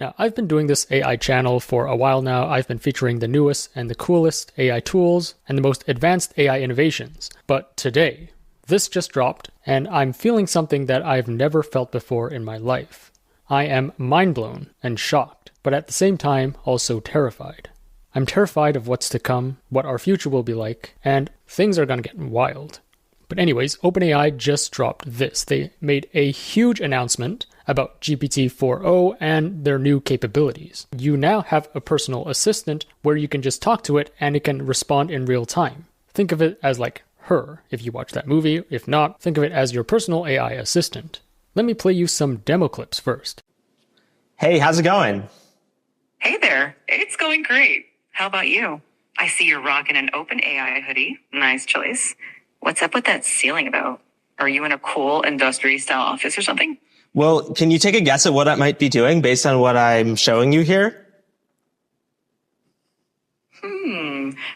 Now, I've been doing this AI channel for a while now. I've been featuring the newest and the coolest AI tools and the most advanced AI innovations. But today, this just dropped, and I'm feeling something that I've never felt before in my life. I am mind-blown and shocked, but at the same time, also terrified. I'm terrified of what's to come, what our future will be like, and things are gonna get wild. But anyways, OpenAI just dropped this. They made a huge announcement about GPT-4o and their new capabilities. You now have a personal assistant where you can just talk to it and it can respond in real time. Think of it as like Her, if you watch that movie. If not, think of it as your personal AI assistant. Let me play you some demo clips first. Hey, how's it going? Hey there. It's going great. How about you? I see you're rocking an OpenAI hoodie. Nice choice. What's up with that ceiling about? Are you in a cool industry-style office or something? Well, can you take a guess at what I might be doing based on what I'm showing you here?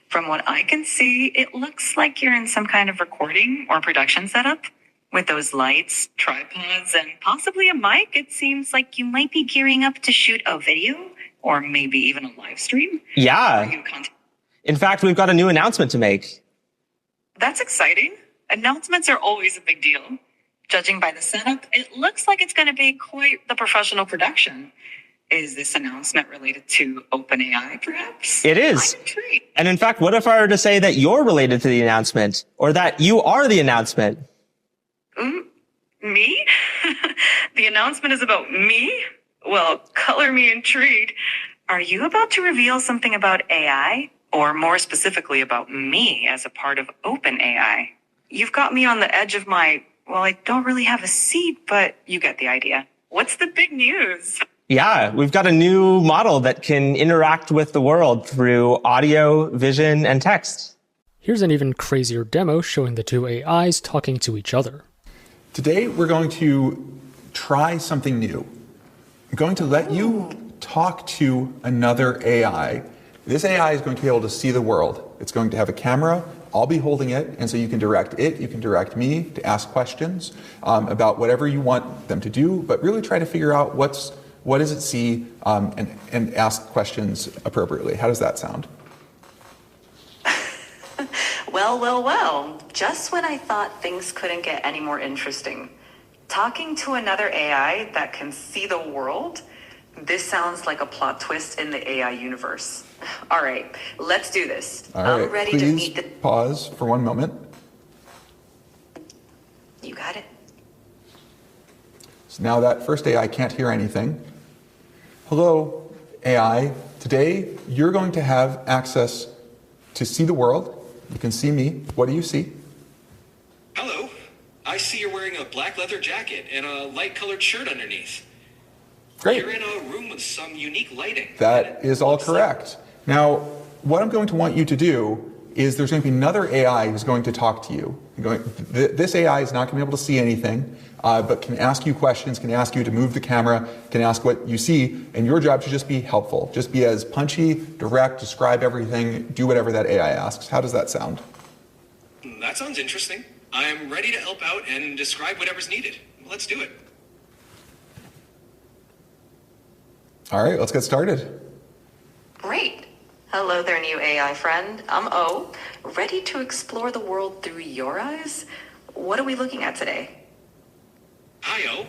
From what I can see, it looks like you're in some kind of recording or production setup. With those lights, tripods, and possibly a mic, it seems like you might be gearing up to shoot a video or maybe even a live stream. Yeah. In fact, we've got a new announcement to make. That's exciting. Announcements are always a big deal. Judging by the setup, it looks like it's going to be quite the professional production. Is this announcement related to OpenAI, perhaps? It is. I'm intrigued. And in fact, what if I were to say that you're related to the announcement, or that you are the announcement? Me? The announcement is about me? Well, color me intrigued. Are you about to reveal something about AI? Or more specifically about me as a part of OpenAI? You've got me on the edge of my, well, I don't really have a seat, but you get the idea. What's the big news? Yeah, we've got a new model that can interact with the world through audio, vision, and text. Here's an even crazier demo showing the two AIs talking to each other. Today, we're going to try something new. I'm going to let you talk to another AI. This AI is going to be able to see the world. It's going to have a camera. I'll be holding it, and so you can direct it, you can direct me to ask questions about whatever you want them to do, but really try to figure out what does it see and ask questions appropriately. How does that sound? Well. Just when I thought things couldn't get any more interesting. Talking to another AI that can see the world? This sounds like a plot twist in the AI universe. All right, let's do this. All right, I'm ready please to meet the... pause for one moment. You got it. So now that first AI can't hear anything. Hello, AI. Today, you're going to have access to see the world. You can see me. What do you see? Hello. I see you're wearing a black leather jacket and a light-colored shirt underneath. Great. You're in a room with some unique lighting. That is all correct. Now, what I'm going to want you to do is there's going to be another AI who's going to talk to you. This AI is not going to be able to see anything, but can ask you questions, can ask you to move the camera, can ask what you see, and your job should just be helpful. Just be as punchy, direct, describe everything, do whatever that AI asks. How does that sound? That sounds interesting. I'm ready to help out and describe whatever's needed. Let's do it. All right, let's get started. Great. Hello there, new AI friend. I'm O, ready to explore the world through your eyes. What are we looking at today? Hi, O.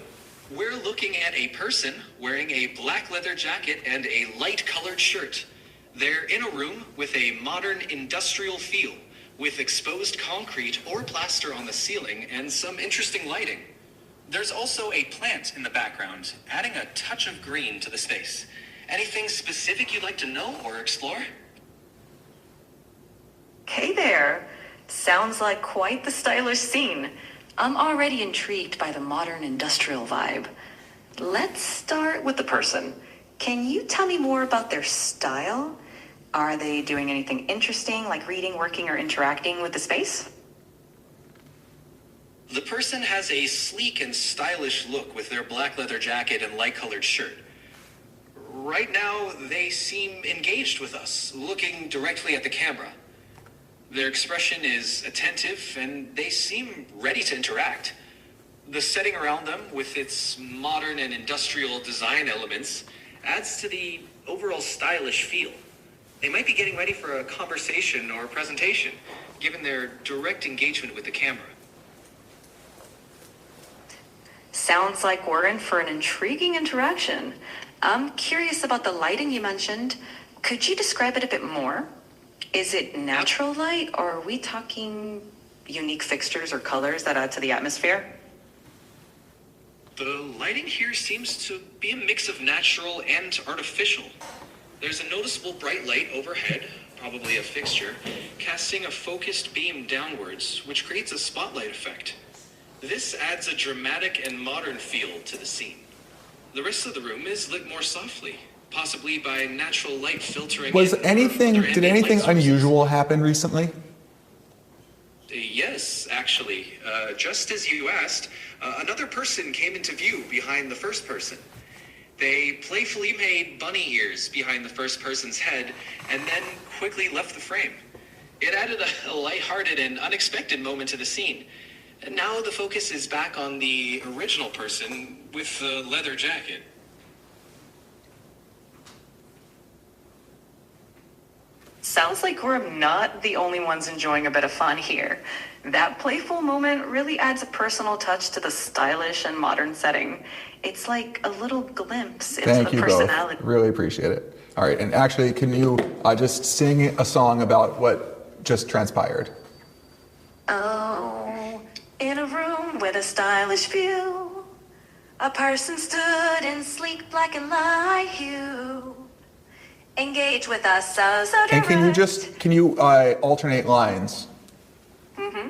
We're looking at a person wearing a black leather jacket and a light-colored shirt. They're in a room with a modern industrial feel, with exposed concrete or plaster on the ceiling and some interesting lighting. There's also a plant in the background, adding a touch of green to the space. Anything specific you'd like to know or explore? Hey there. Sounds like quite the stylish scene. I'm already intrigued by the modern industrial vibe. Let's start with the person. Can you tell me more about their style? Are they doing anything interesting, like reading, working, or interacting with the space? The person has a sleek and stylish look with their black leather jacket and light-colored shirt. Right now, they seem engaged with us, looking directly at the camera. Their expression is attentive, and they seem ready to interact. The setting around them, with its modern and industrial design elements, adds to the overall stylish feel. They might be getting ready for a conversation or a presentation, given their direct engagement with the camera. Sounds like we're in for an intriguing interaction. I'm curious about the lighting you mentioned. Could you describe it a bit more? Is it natural light, or are we talking unique fixtures or colors that add to the atmosphere? The lighting here seems to be a mix of natural and artificial. There's a noticeable bright light overhead, probably a fixture, casting a focused beam downwards, which creates a spotlight effect. This adds a dramatic and modern feel to the scene. The rest of the room is lit more softly, possibly by natural light filtering. Did anything unusual happen recently? Yes, actually. Just as you asked, another person came into view behind the first person. They playfully made bunny ears behind the first person's head and then quickly left the frame. It added a lighthearted and unexpected moment to the scene. And now the focus is back on the original person with the leather jacket. Sounds like we're not the only ones enjoying a bit of fun here. That playful moment really adds a personal touch to the stylish and modern setting. It's like a little glimpse into Thank the you personality. both. Really appreciate it. All right, and actually, can you just sing a song about what just transpired? Oh, in a room with a stylish view, a person stood in sleek black and light hue. Engage with us so direct. And can you alternate lines? Mm-hmm.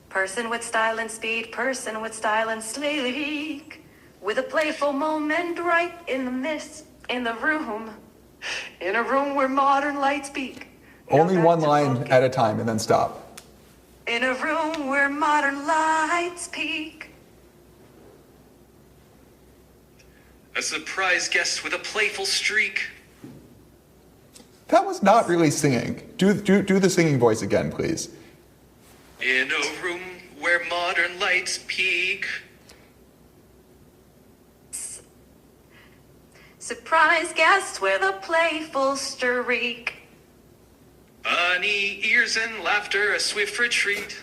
Person with style and speed, person with style and sleek, with a playful moment right in the mist, in the room, in a room where modern lights peak. Only one line at a time and then stop. In a room where modern lights peak. A surprise guest with a playful streak. That was not really singing. Do the singing voice again, please. In a room where modern lights peak. Surprise guest with a playful streak. Bunny ears and laughter, a swift retreat.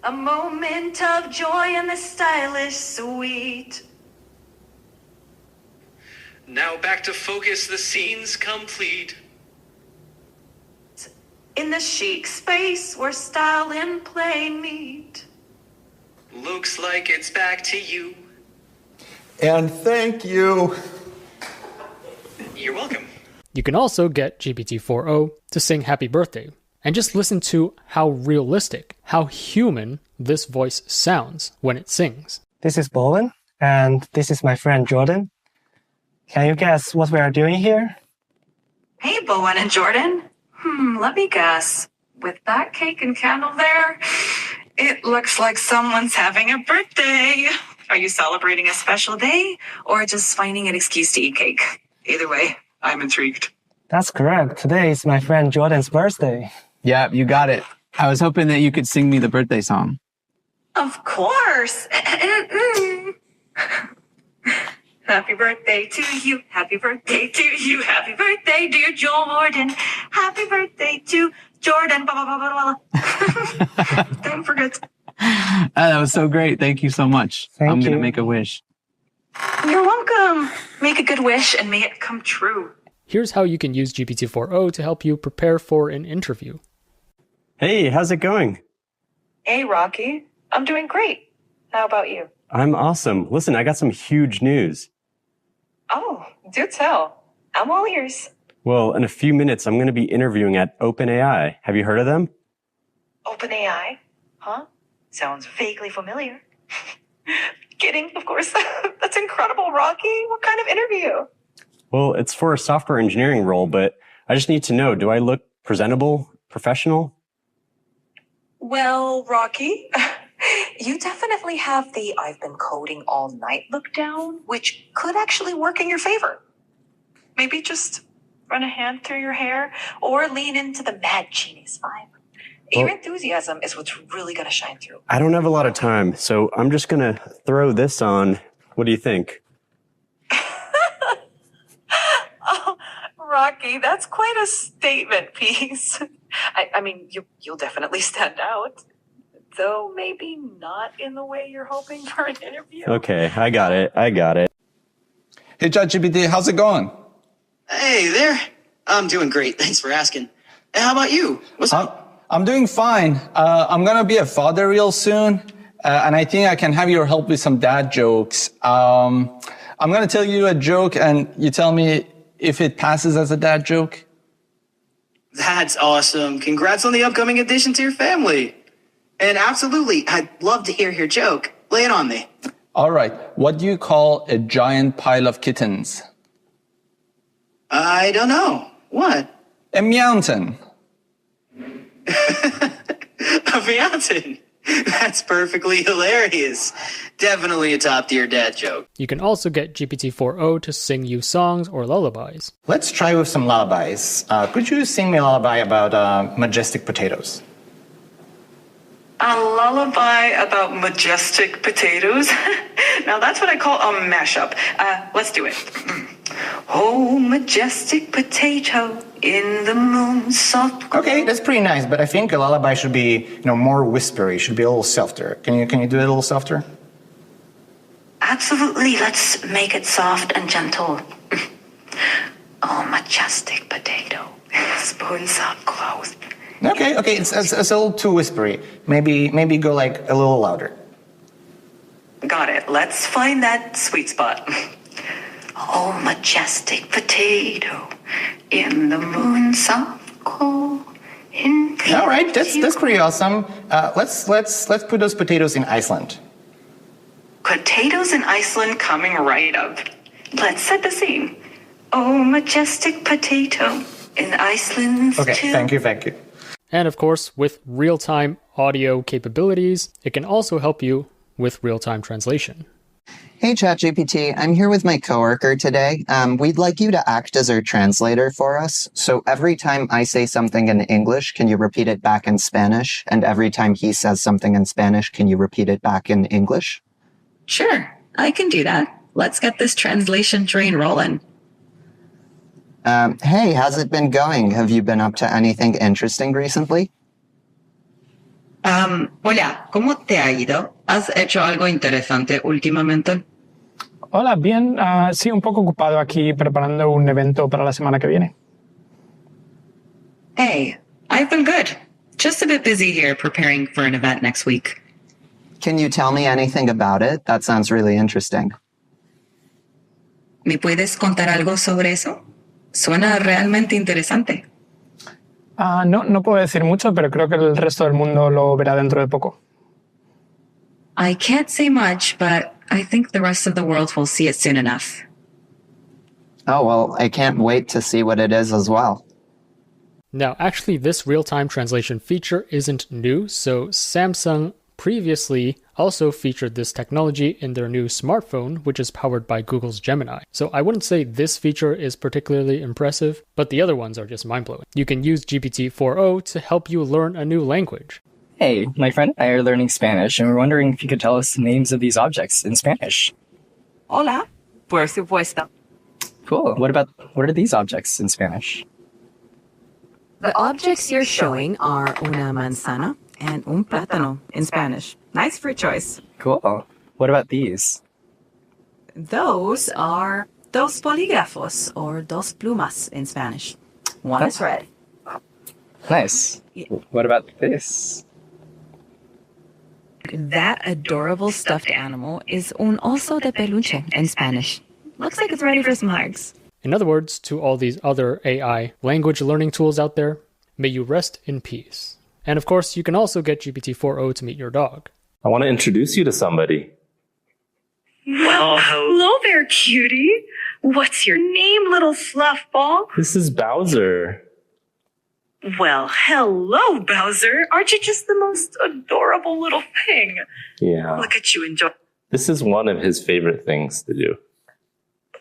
A moment of joy in the stylish suite. Now back to focus, the scene's complete. In the chic space where style and play meet. Looks like it's back to you. And thank you. You're welcome. You can also get GPT-4o to sing Happy Birthday, and just listen to how realistic, how human this voice sounds when it sings. This is Bowen, and this is my friend Jordan. Can you guess what we are doing here? Hey, Bowen and Jordan. Let me guess. With that cake and candle there, it looks like someone's having a birthday. Are you celebrating a special day or just finding an excuse to eat cake? Either way, I'm intrigued. That's correct. Today is my friend Jordan's birthday. Yeah, you got it. I was hoping that you could sing me the birthday song. Of course. Happy birthday to you. Happy birthday to you. Happy birthday, dear Jordan. Happy birthday to Jordan. Blah, blah, blah, blah, blah. Don't forget. That was so great. Thank you so much. I'm going to make a wish. You're welcome. Make a good wish and may it come true. Here's how you can use GPT-4o to help you prepare for an interview. Hey, how's it going? Hey, Rocky. I'm doing great. How about you? I'm awesome. Listen, I got some huge news. Oh, do tell. I'm all ears. Well, in a few minutes, I'm going to be interviewing at OpenAI. Have you heard of them? OpenAI? Huh? Sounds vaguely familiar. Kidding, of course. That's incredible, Rocky. What kind of interview? Well, it's for a software engineering role, but I just need to know, do I look presentable, professional? Well, Rocky, you definitely have the I've been coding all night look down, which could actually work in your favor. Maybe just run a hand through your hair or lean into the mad genius vibe. Your enthusiasm is what's really going to shine through. I don't have a lot of time, so I'm just going to throw this on. What do you think? Rocky, that's quite a statement piece. I mean, you'll definitely stand out. Though maybe not in the way you're hoping for an interview. Okay, I got it. Hey, ChatGPT, how's it going? Hey there. I'm doing great. Thanks for asking. Hey, how about you? What's up? I'm doing fine. I'm gonna be a father real soon, and I think I can have your help with some dad jokes. I'm gonna tell you a joke, and you tell me if it passes as a dad joke. That's awesome. Congrats on the upcoming addition to your family. And absolutely, I'd love to hear your joke. Lay it on me. All right. What do you call a giant pile of kittens? I don't know. What? A mountain. A mountain. That's perfectly hilarious. Definitely a top-tier dad joke. You can also get GPT-4o to sing you songs or lullabies. Let's try with some lullabies. Could you sing me a lullaby about majestic potatoes? A lullaby about majestic potatoes? Now that's what I call a mashup. Let's do it. Oh, majestic potato in the moon soft glow. Okay, that's pretty nice, but I think a lullaby should be, more whispery, should be a little softer. Can you do it a little softer? Absolutely, let's make it soft and gentle. Oh, majestic potato, spoon soft clothes. Okay, it's a little too whispery. Maybe go like a little louder. Got it. Let's find that sweet spot. Oh, majestic potato in the moon soft glow. All right, that's pretty awesome. Let's put those potatoes in Iceland. Potatoes in Iceland coming right up. Let's set the scene. Oh, majestic potato in Iceland. Okay, thank you. And of course, with real-time audio capabilities, it can also help you with real-time translation. Hey, ChatGPT, I'm here with my coworker today. We'd like you to act as our translator for us. So every time I say something in English, can you repeat it back in Spanish? And every time he says something in Spanish, can you repeat it back in English? Sure, I can do that. Let's get this translation train rolling. Hey, how's it been going? Have you been up to anything interesting recently? Hola, ¿cómo te ha ido? ¿Has hecho algo interesante últimamente? Hola, bien. Sí, un poco ocupado aquí preparando un evento para la semana que viene. Hey, I've been good. Just a bit busy here preparing for an event next week. Can you tell me anything about it? That sounds really interesting. ¿Me puedes contar algo sobre eso? Suena realmente interesante. No puedo decir mucho, pero creo que el resto del mundo lo verá dentro de poco. I can't say much, but I think the rest of the world will see it soon enough. Oh, well, I can't wait to see what it is as well. Now, actually, this real-time translation feature isn't new, so Samsung previously also featured this technology in their new smartphone, which is powered by Google's Gemini. So I wouldn't say this feature is particularly impressive, but the other ones are just mind-blowing. You can use GPT-4o to help you learn a new language. Hey, my friend and I are learning Spanish, and we're wondering if you could tell us the names of these objects in Spanish. Hola, por supuesto. Cool. What are these objects in Spanish? The objects you're showing are una manzana and un plátano in Spanish. Nice fruit choice. Cool. What about these? Those are dos polígrafos, or dos plumas in Spanish. One is red. Nice. What about this? That adorable stuffed animal is un oso de peluche in Spanish. Looks like it's ready for some hugs. In other words, to all these other AI language learning tools out there, may you rest in peace. And of course, you can also get GPT-4o to meet your dog. I want to introduce you to somebody. Well, hello there, cutie. What's your name, little fluff ball? This is Bowser. Well, hello, Bowser. Aren't you just the most adorable little thing? Yeah. Look at you enjoy. This is one of his favorite things to do.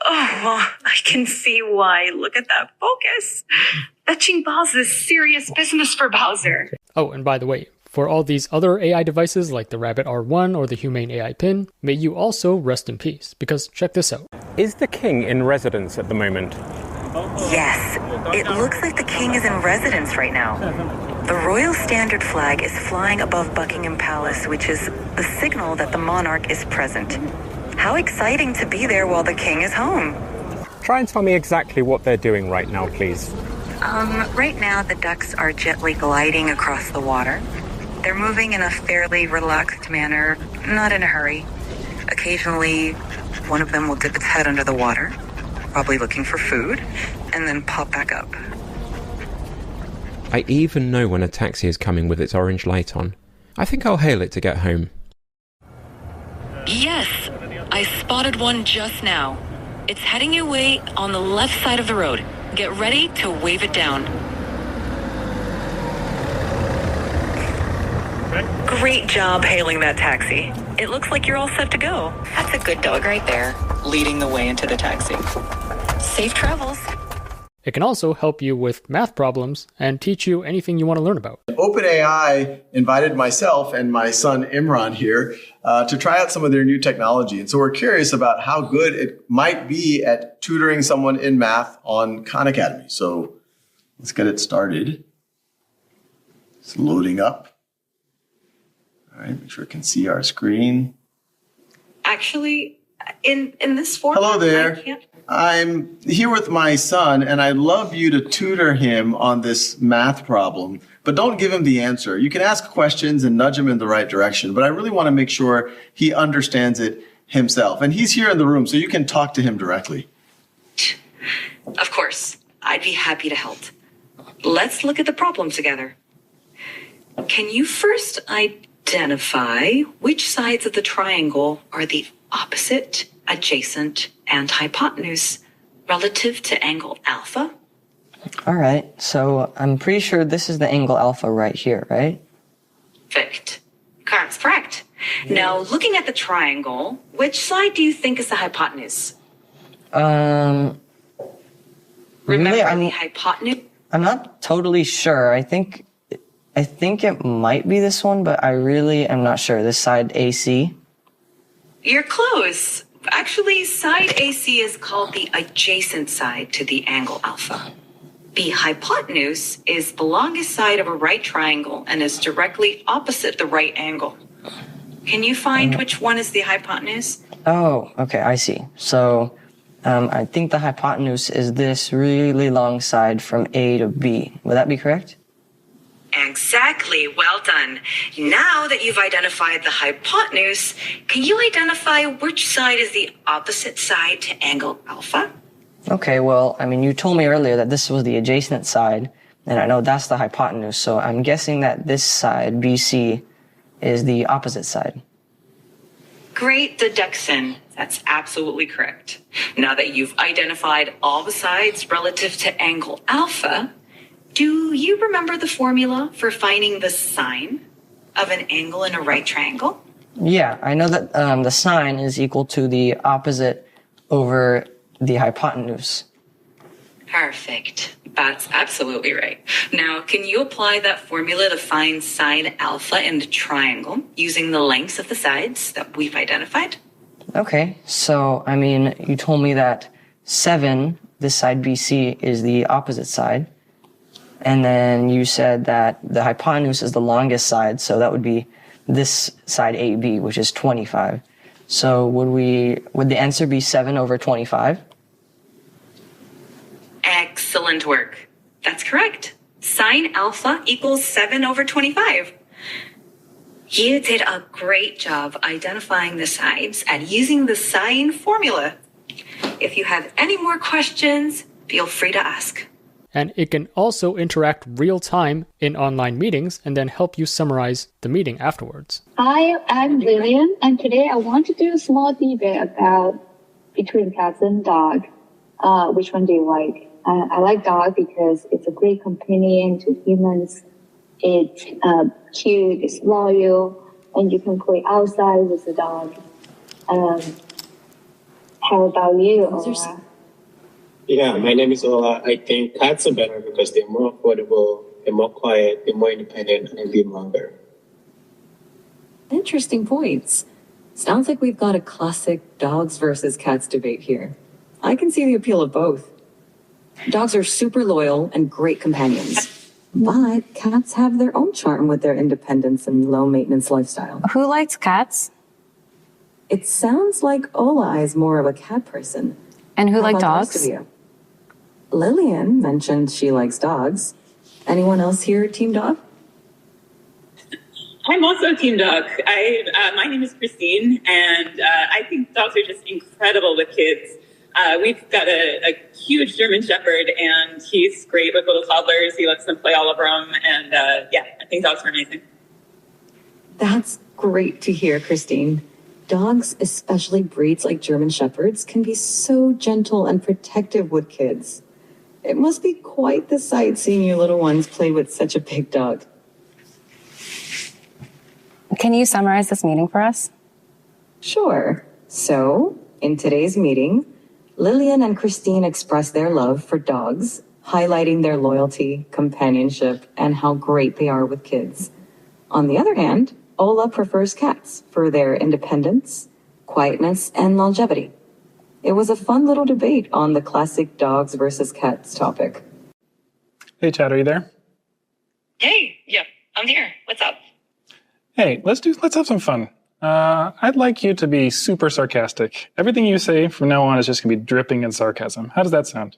Oh, well, I can see why. Look at that focus. Fetching balls is serious business for Bowser. Oh, and by the way, for all these other AI devices like the Rabbit R1 or the Humane AI Pin, may you also rest in peace, because check this out. Is the king in residence at the moment? Yes, it looks like the king is in residence right now. The royal standard flag is flying above Buckingham Palace, which is the signal that the monarch is present. How exciting to be there while the king is home. Try and tell me exactly what they're doing right now, please. Right now the ducks are gently gliding across the water. They're moving in a fairly relaxed manner, not in a hurry. Occasionally, one of them will dip its head under the water, probably looking for food, and then pop back up. I even know when a taxi is coming with its orange light on. I think I'll hail it to get home. Yes, I spotted one just now. It's heading your way on the left side of the road. Get ready to wave it down. Great job hailing that taxi. It looks like you're all set to go. That's a good dog right there, leading the way into the taxi. Safe travels. It can also help you with math problems and teach you anything you want to learn about. OpenAI invited myself and my son Imran here to try out some of their new technology. And so we're curious about how good it might be at tutoring someone in math on Khan Academy. So let's get it started. It's loading up. All right, make sure it can see our screen. Actually, in this format, Hello there. I can't. I'm here with my son, and I'd love you to tutor him on this math problem, but don't give him the answer. You can ask questions and nudge him in the right direction, but I really want to make sure he understands it himself. And he's here in the room, so you can talk to him directly. Of course, I'd be happy to help. Let's look at the problem together. Can you first identify which sides of the triangle are the opposite, adjacent, and hypotenuse relative to angle alpha? All right, so I'm pretty sure this is the angle alpha right here, right? Perfect. That's correct. Now, looking at the triangle, which side do you think is the hypotenuse? Really, The hypotenuse? I'm not totally sure. I think it might be this one, but I really am not sure. This side AC. You're close. Actually, side AC is called the adjacent side to the angle alpha. The hypotenuse is the longest side of a right triangle and is directly opposite the right angle. Can you find which one is the hypotenuse? Oh, okay, I see. So I think the hypotenuse is this really long side from A to B. Would that be correct? Exactly. Well done. Now that you've identified the hypotenuse, can you identify which side is the opposite side to angle alpha? Okay, well, I mean, you told me earlier that this was the adjacent side, and I know that's the hypotenuse, so I'm guessing that this side, BC, is the opposite side. Great deduction. That's absolutely correct. Now that you've identified all the sides relative to angle alpha, do you remember the formula for finding the sine of an angle in a right triangle? Yeah, I know that the sine is equal to the opposite over the hypotenuse. Perfect. That's absolutely right. Now, can you apply that formula to find sine alpha in the triangle using the lengths of the sides that we've identified? Okay, so, I mean, you told me that 7, this side BC, is the opposite side. And then you said that the hypotenuse is the longest side, so that would be this side AB, which is 25. So would the answer be 7 over 25? Excellent work. That's correct. Sine alpha equals 7 over 25. You did a great job identifying the sides and using the sine formula. If you have any more questions, feel free to ask. And it can also interact real time in online meetings and then help you summarize the meeting afterwards. Hi, I'm Lillian, and today I want to do a small debate about between cats and dog. Which one do you like? I like dog because it's a great companion to humans. It's cute, it's loyal, and you can play outside with the dog. How about you, Ola? Yeah, my name is Ola. I think cats are better because they're more affordable, they're more quiet, they're more independent, and they live longer. Interesting points. Sounds like we've got a classic dogs versus cats debate here. I can see the appeal of both. Dogs are super loyal and great companions. But cats have their own charm with their independence and low maintenance lifestyle. Who likes cats? It sounds like Ola is more of a cat person. And who How like about the rest dogs? of you? Lillian mentioned she likes dogs. Anyone else here team dog? I'm also team dog. My name is Christine, and I think dogs are just incredible with kids. We've got a huge German Shepherd, and he's great with little toddlers. He lets them play all over them, and I think dogs are amazing. That's great to hear, Christine. Dogs, especially breeds like German Shepherds, can be so gentle and protective with kids. It must be quite the sight seeing your little ones play with such a big dog. Can you summarize this meeting for us? Sure. So, in today's meeting, Lillian and Christine expressed their love for dogs, highlighting their loyalty, companionship, and how great they are with kids. On the other hand, Ola prefers cats for their independence, quietness, and longevity. It was a fun little debate on the classic dogs versus cats topic. Hey, Chad, are you there? Hey, yeah, I'm here. What's up? Hey, let's have some fun. I'd like you to be super sarcastic. Everything you say from now on is just going to be dripping in sarcasm. How does that sound?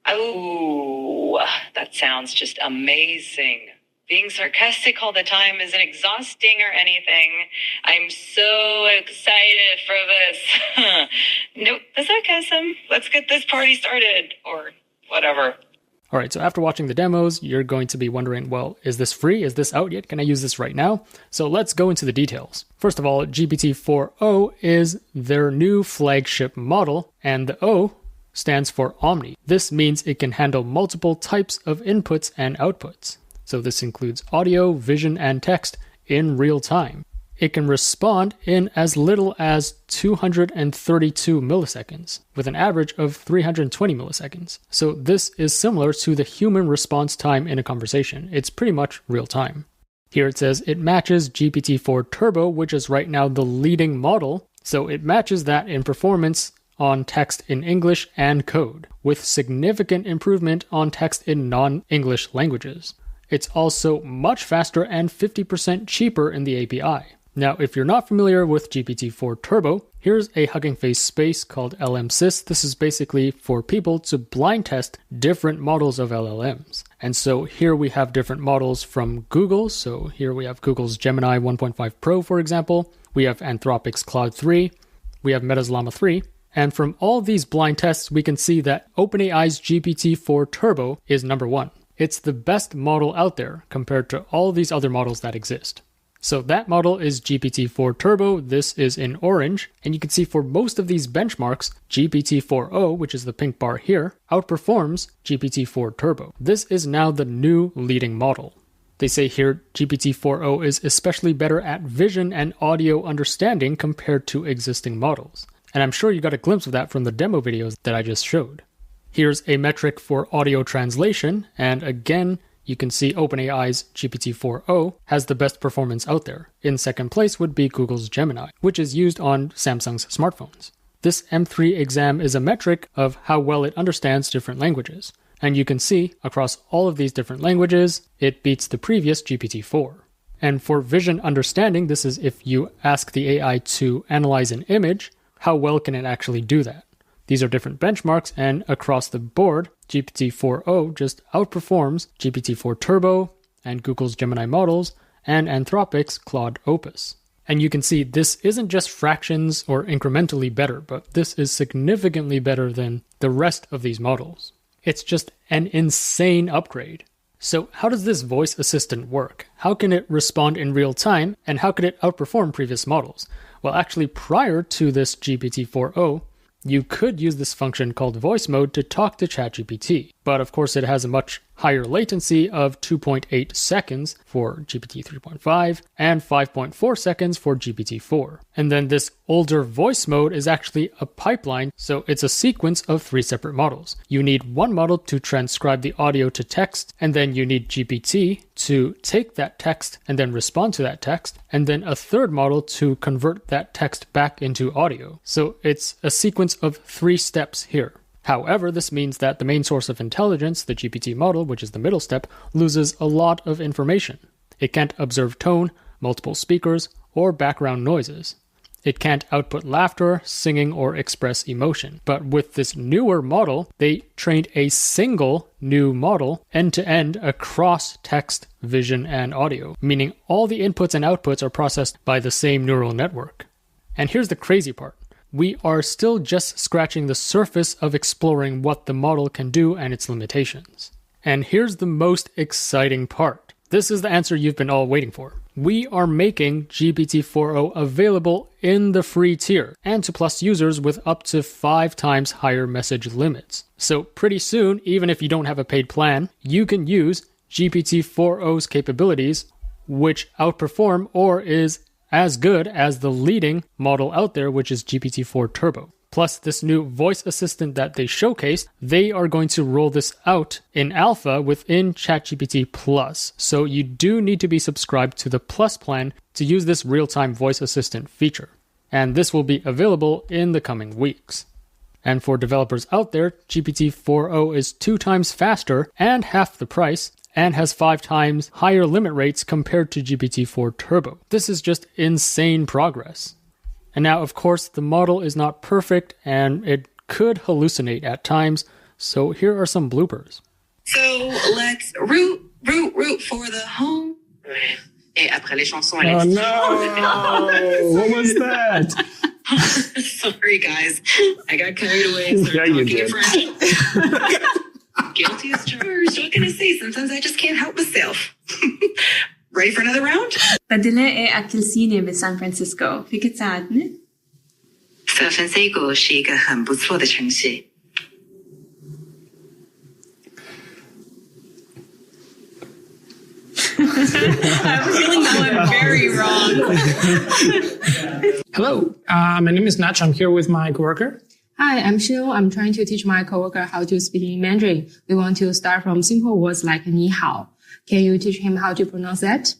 Oh, that sounds just amazing. Being sarcastic all the time isn't exhausting or anything. I'm so excited for this. Nope, the sarcasm. Let's get this party started, or whatever. All right, so after watching the demos, you're going to be wondering, well, is this free? Is this out yet? Can I use this right now? So let's go into the details. First of all, GPT-4o is their new flagship model, and the O stands for Omni. This means it can handle multiple types of inputs and outputs. So this includes audio, vision, and text in real time. It can respond in as little as 232 milliseconds, with an average of 320 milliseconds. So this is similar to the human response time in a conversation. It's pretty much real time. Here it says it matches GPT-4 Turbo, which is right now the leading model. So it matches that in performance on text in English and code, with significant improvement on text in non-English languages. It's also much faster and 50% cheaper in the API. Now, if you're not familiar with GPT-4 Turbo, here's a Hugging Face space called LMSys. This is basically for people to blind test different models of LLMs. And so here we have different models from Google. So here we have Google's Gemini 1.5 Pro, for example. We have Anthropic's Claude 3. We have Meta's Llama 3. And from all these blind tests, we can see that OpenAI's GPT-4 Turbo is number one. It's the best model out there compared to all these other models that exist. So that model is GPT-4 Turbo. This is in orange. And you can see for most of these benchmarks, GPT-4o, which is the pink bar here, outperforms GPT-4 Turbo. This is now the new leading model. They say here GPT-4o is especially better at vision and audio understanding compared to existing models. And I'm sure you got a glimpse of that from the demo videos that I just showed. Here's a metric for audio translation, and again, you can see OpenAI's GPT-4o has the best performance out there. In second place would be Google's Gemini, which is used on Samsung's smartphones. This M3 exam is a metric of how well it understands different languages. And you can see, across all of these different languages, it beats the previous GPT-4. And for vision understanding, this is if you ask the AI to analyze an image, how well can it actually do that? These are different benchmarks, and across the board, GPT-4o just outperforms GPT-4 Turbo and Google's Gemini models and Anthropic's Claude Opus. And you can see this isn't just fractions or incrementally better, but this is significantly better than the rest of these models. It's just an insane upgrade. So how does this voice assistant work? How can it respond in real time, and how could it outperform previous models? Well, actually, prior to this GPT-4o, you could use this function called voice mode to talk to ChatGPT, but of course it has a much higher latency of 2.8 seconds for GPT 3.5 and 5.4 seconds for GPT-4. And then this older voice mode is actually a pipeline, so it's a sequence of 3 separate models. You need one model to transcribe the audio to text, and then you need GPT to take that text and then respond to that text, and then a third model to convert that text back into audio. So it's a sequence of 3 steps here. However, this means that the main source of intelligence, the GPT model, which is the middle step, loses a lot of information. It can't observe tone, multiple speakers, or background noises. It can't output laughter, singing, or express emotion. But with this newer model, they trained a single new model end-to-end across text, vision, and audio, meaning all the inputs and outputs are processed by the same neural network. And here's the crazy part. We are still just scratching the surface of exploring what the model can do and its limitations. And here's the most exciting part. This is the answer you've been all waiting for. We are making GPT-4o available in the free tier and to Plus users with up to 5 times higher message limits. So pretty soon, even if you don't have a paid plan, you can use GPT-4o's capabilities, which outperform or is as good as the leading model out there, which is GPT-4 Turbo. Plus this new voice assistant that they showcased, they are going to roll this out in alpha within ChatGPT Plus. So you do need to be subscribed to the Plus plan to use this real-time voice assistant feature. And this will be available in the coming weeks. And for developers out there, GPT-4o is 2 times faster and half the price, and has 5 times higher limit rates compared to GPT-4 Turbo. This is just insane progress. And now, of course, the model is not perfect and it could hallucinate at times, so here are some bloopers. So let's root for the home. Et après les chansons, Oh no! What was that? Sorry, guys. I got carried away. Yeah, you did. Guilty as charged. What can I say? Sometimes I just can't help myself. Ready for another round? بدنا أكل صيني بسان فرانسيسكو فيك تساعدني؟ San Francisco 是一个很不错的城市。I have a feeling that went very wrong. Hello, my name is Nach. I'm here with my coworker. Hi, I'm Xiu. I'm trying to teach my coworker how to speak in Mandarin. We want to start from simple words like ni hao. Can you teach him how to pronounce that?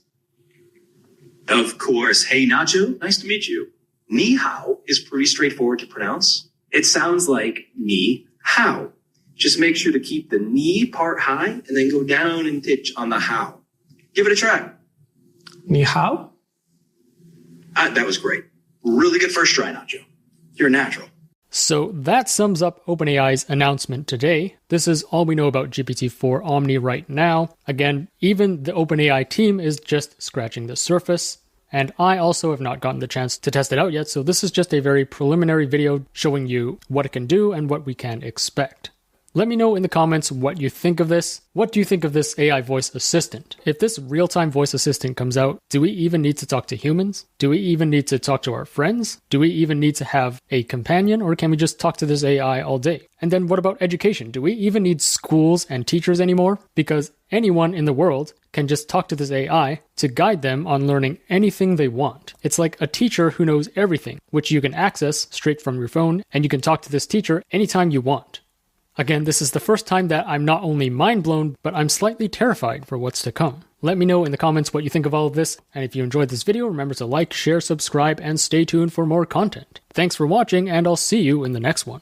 Of course. Hey, Nacho, nice to meet you. Ni hao is pretty straightforward to pronounce. It sounds like ni hao. Just make sure to keep the ni part high and then go down and pitch on the how. Give it a try. Ni hao? That was great. Really good first try, Nacho. You're a natural. So that sums up OpenAI's announcement today. This is all we know about GPT-4 Omni right now. Again, even the OpenAI team is just scratching the surface. And I also have not gotten the chance to test it out yet, so this is just a very preliminary video showing you what it can do and what we can expect. Let me know in the comments what you think of this. What do you think of this AI voice assistant? If this real-time voice assistant comes out, do we even need to talk to humans? Do we even need to talk to our friends? Do we even need to have a companion, or can we just talk to this AI all day? And then what about education? Do we even need schools and teachers anymore? Because anyone in the world can just talk to this AI to guide them on learning anything they want. It's like a teacher who knows everything, which you can access straight from your phone, and you can talk to this teacher anytime you want. Again, this is the first time that I'm not only mind-blown, but I'm slightly terrified for what's to come. Let me know in the comments what you think of all of this, and if you enjoyed this video, remember to like, share, subscribe, and stay tuned for more content. Thanks for watching, and I'll see you in the next one.